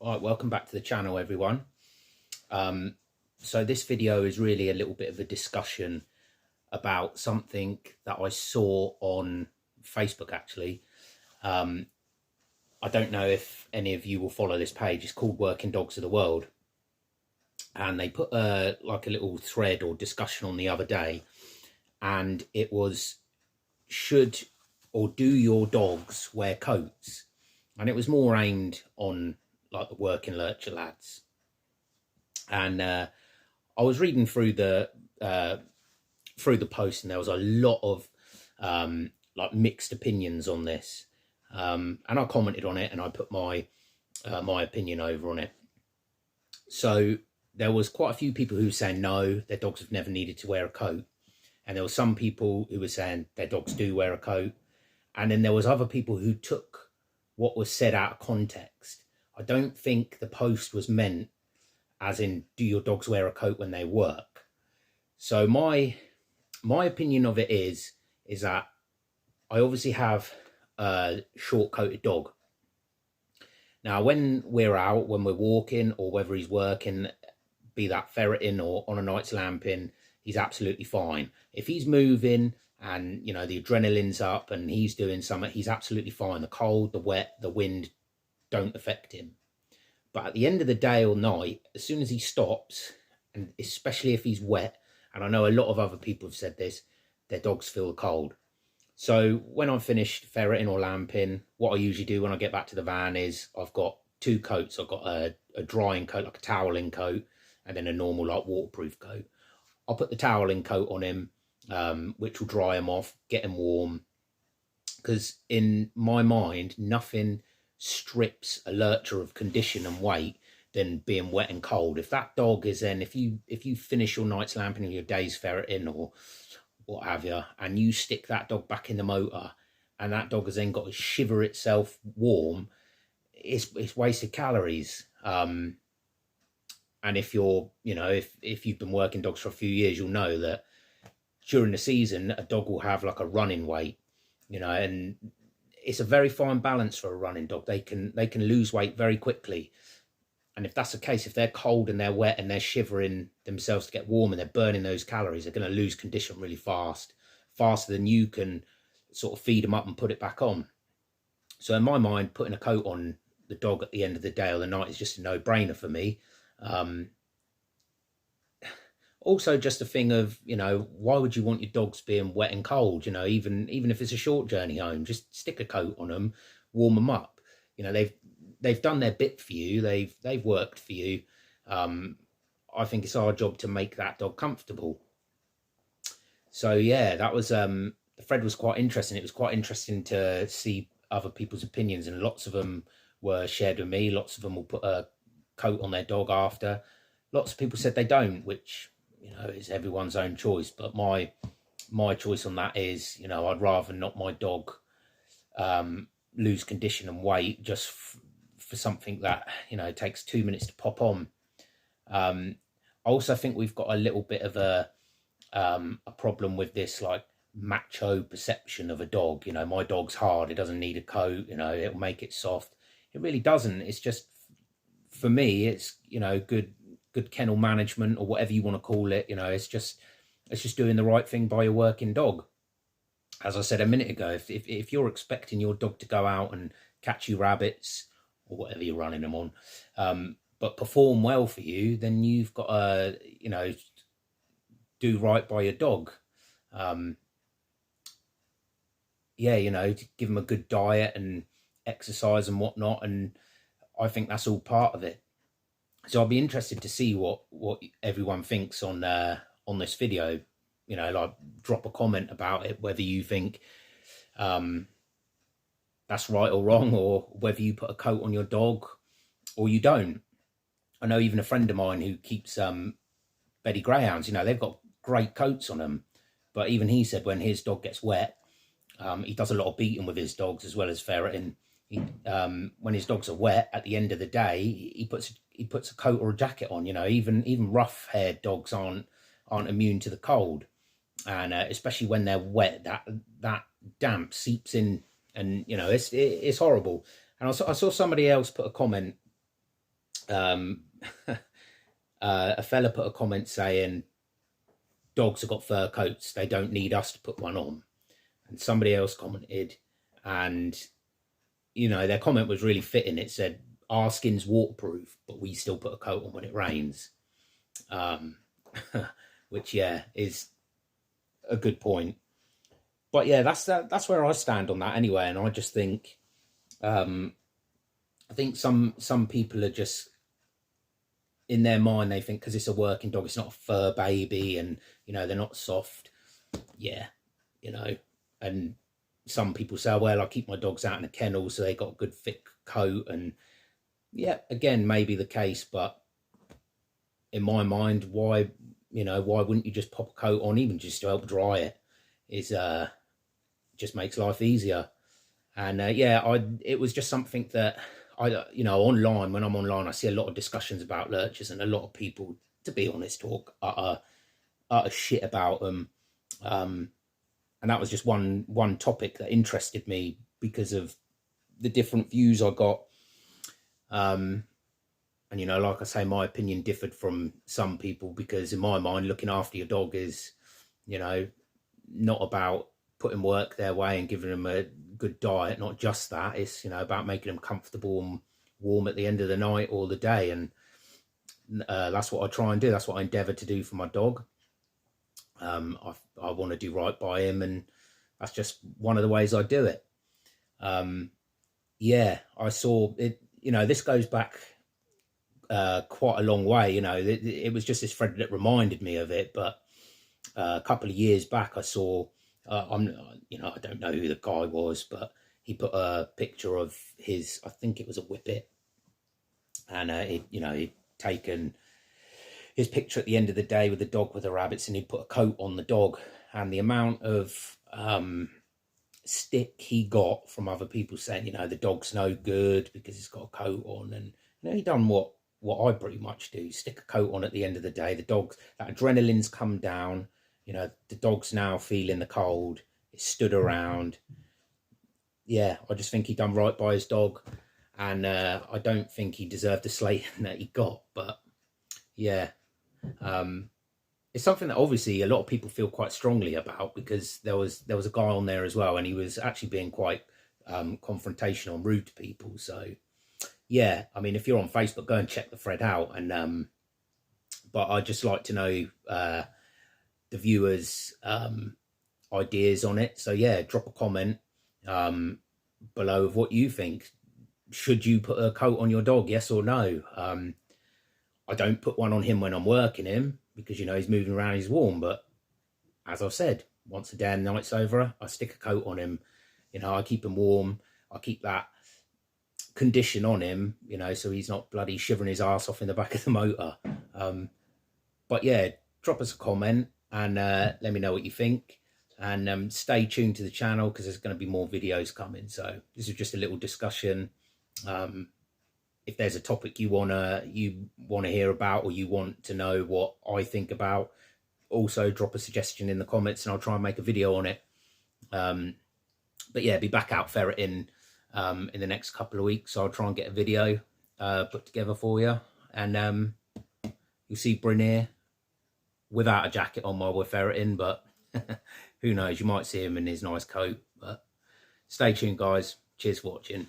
All right, welcome back to the channel, everyone. So this video is really a little bit of a discussion about something that I saw on Facebook, actually. I don't know if any of you will follow this page. It's called Working Dogs of the World. And they put like a little thread or discussion on the other day. And it was, should or do your dogs wear coats? And it was more aimed on like the working lurcher lads. And I was reading through the post, and there was a lot of like mixed opinions on this. And I commented on it, and I put my my opinion over on it. So there was quite a few people who were saying no, their dogs have never needed to wear a coat. And there were some people who were saying their dogs do wear a coat. And then there was other people who took what was said out of context. I don't think the post was meant as in, do your dogs wear a coat when they work? So my opinion of it is that I obviously have a short-coated dog. Now, when we're out, when we're walking, or whether he's working, be that ferreting or on a night's lamping, he's absolutely fine. If he's moving and, you know, the adrenaline's up and he's doing something, he's absolutely fine. The cold, the wet, the wind don't affect him. But at the end of the day or night, as soon as he stops, and especially if he's wet, and I know a lot of other people have said this, their dogs feel the cold. So when I'm finished ferreting or lamping, what I usually do when I get back to the van is I've got two coats. I've got a drying coat, like a toweling coat, and then a normal like waterproof coat. I'll put the toweling coat on him, which will dry him off, get him warm. Because in my mind, nothing strips a lurcher of condition and weight than being wet and cold. If that dog is then, if you finish your night's lamping or your day's ferreting or what have you, and you stick that dog back in the motor, and that dog has then got to shiver itself warm, it's wasted calories. And if you're, you know, if you've been working dogs for a few years, you'll know that during the season, a dog will have like a running weight, you know, and it's a very fine balance for a running dog. They can lose weight very quickly. And if that's the case, if they're cold and they're wet and they're shivering themselves to get warm and they're burning those calories, they're going to lose condition really fast, faster than you can sort of feed them up and put it back on. So in my mind, putting a coat on the dog at the end of the day or the night is just a no-brainer for me. Also just a thing of, you know, why would you want your dogs being wet and cold? You know, even if it's a short journey home, just stick a coat on them, warm them up. You know, they've done their bit for you. They've worked for you. I think it's our job to make that dog comfortable. So yeah, that was the thread was quite interesting. It was quite interesting to see other people's opinions, and lots of them were shared with me. Lots of them will put a coat on their dog after. Lots of people said they don't, which, you know, it's everyone's own choice. But my choice on that is, you know, I'd rather not my dog lose condition and weight just for something that, you know, takes 2 minutes to pop on. I also think we've got a little bit of a problem with this like macho perception of a dog. You know, my dog's hard, it doesn't need a coat, you know, it'll make it soft. It really doesn't. It's just, for me, it's, you know, good kennel management or whatever you want to call it. You know, it's just doing the right thing by your working dog. As I said a minute ago, if you're expecting your dog to go out and catch you rabbits or whatever you're running them on, but perform well for you, then you've got to, you know, do right by your dog. Yeah, you know, to give them a good diet and exercise and whatnot, and I think that's all part of it. So I'll be interested to see what everyone thinks on this video. You know, like drop a comment about it, whether you think that's right or wrong, or whether you put a coat on your dog or you don't. I know even a friend of mine who keeps Betty Greyhounds, you know, they've got great coats on them, but even he said when his dog gets wet, he does a lot of beating with his dogs as well as ferreting. When his dogs are wet, at the end of the day, he puts a coat or a jacket on. You know, even rough-haired dogs aren't immune to the cold, and especially when they're wet, that damp seeps in, and you know, it's horrible. And I saw somebody else put a comment um, a fella put a comment saying dogs have got fur coats, they don't need us to put one on. And somebody else commented, and their comment was really fitting. It said, our skin's waterproof, but we still put a coat on when it rains. Which, yeah, is a good point. But yeah, that's where I stand on that anyway. And I just think, I think some people are just, in their mind, they think because it's a working dog, it's not a fur baby, and they're not soft. Yeah, and some people say, well, I keep my dogs out in a kennel, so they got a good thick coat, and yeah, again, maybe the case, but in my mind, why wouldn't you just pop a coat on, even just to help dry it? Is just makes life easier. And it was just something that online, when I'm online, I see a lot of discussions about lurchers, and a lot of people, to be honest, talk utter shit about them. And that was just one topic that interested me because of the different views I got. And like I say, my opinion differed from some people, because in my mind, looking after your dog is, not about putting work their way and giving them a good diet. Not just that. It's, about making them comfortable and warm at the end of the night or the day. And that's what I try and do. That's what I endeavour to do for my dog. I want to do right by him, and that's just one of the ways I do it. I saw it. This goes back quite a long way. It was just this thread that reminded me of it. But a couple of years back, I saw. I don't know who the guy was, but he put a picture of his. I think it was a whippet, and he'd taken his picture at the end of the day with the dog with the rabbits, and he'd put a coat on the dog. And the amount of stick he got from other people saying, the dog's no good because it's got a coat on. And he done what I pretty much do: stick a coat on at the end of the day. The dog's, that adrenaline's come down. The dog's now feeling the cold. It stood around. Yeah, I just think he done right by his dog, and I don't think he deserved the slating that he got. But yeah. It's something that obviously a lot of people feel quite strongly about, because there was a guy on there as well, and he was actually being quite confrontational and rude to people. So yeah, I mean, if you're on Facebook, go and check the thread out. And but I'd just like to know the viewers' ideas on it. So yeah, drop a comment below of what you think. Should you put a coat on your dog, yes or no? I don't put one on him when I'm working him, because he's moving around, he's warm. But as I've said, once a day and night's over, I stick a coat on him. I keep him warm. I keep that condition on him, so he's not bloody shivering his ass off in the back of the motor. But yeah, drop us a comment and let me know what you think. And stay tuned to the channel, because there's going to be more videos coming. So this is just a little discussion. If there's a topic you wanna hear about, or you want to know what I think about, also drop a suggestion in the comments, and I'll try and make a video on it. But yeah, be back out ferreting in the next couple of weeks. So I'll try and get a video put together for you, and you'll see Bryn here without a jacket on while we're ferreting. But who knows? You might see him in his nice coat. But stay tuned, guys. Cheers for watching.